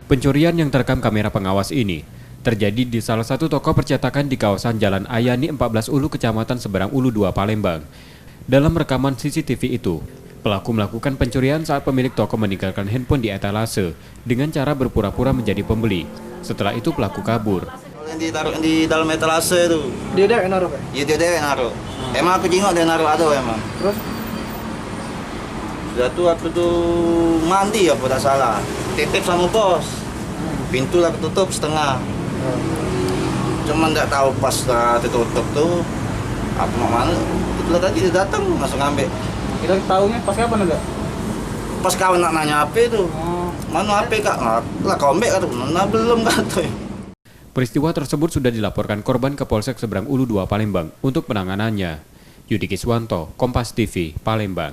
Pencurian yang terekam kamera pengawas ini terjadi di salah satu toko percetakan di kawasan Jalan Ayani 14 Ulu, Kecamatan Seberang Ulu 2, Palembang. Dalam rekaman CCTV itu, pelaku melakukan pencurian saat pemilik toko meninggalkan handphone di etalase dengan cara berpura-pura menjadi pembeli. Setelah itu pelaku kabur. Yang ditaruh di dalam etalase itu. Dia yang naruh, Pak? Iya, dia yang naruh. Emang aku jengok dia naruh ada emang. Terus? Sudah tuh aku tuh mandi ya, tidak salah. Titip sama bos. Pintu lah ketutup setengah. Cuman nggak tahu pas ditutup tuh apa mana. Itulah tadi dia datang langsung ngambil. Kita tahunya pas kapan enggak? Pas kawan nak nanya HP tuh. Mana HP kak? Lah kombek kata. Mana belum kata. Peristiwa tersebut sudah dilaporkan korban ke Polsek Seberang Ulu 2, Palembang untuk penanganannya. Yudi Kiswanto, Kompas TV, Palembang.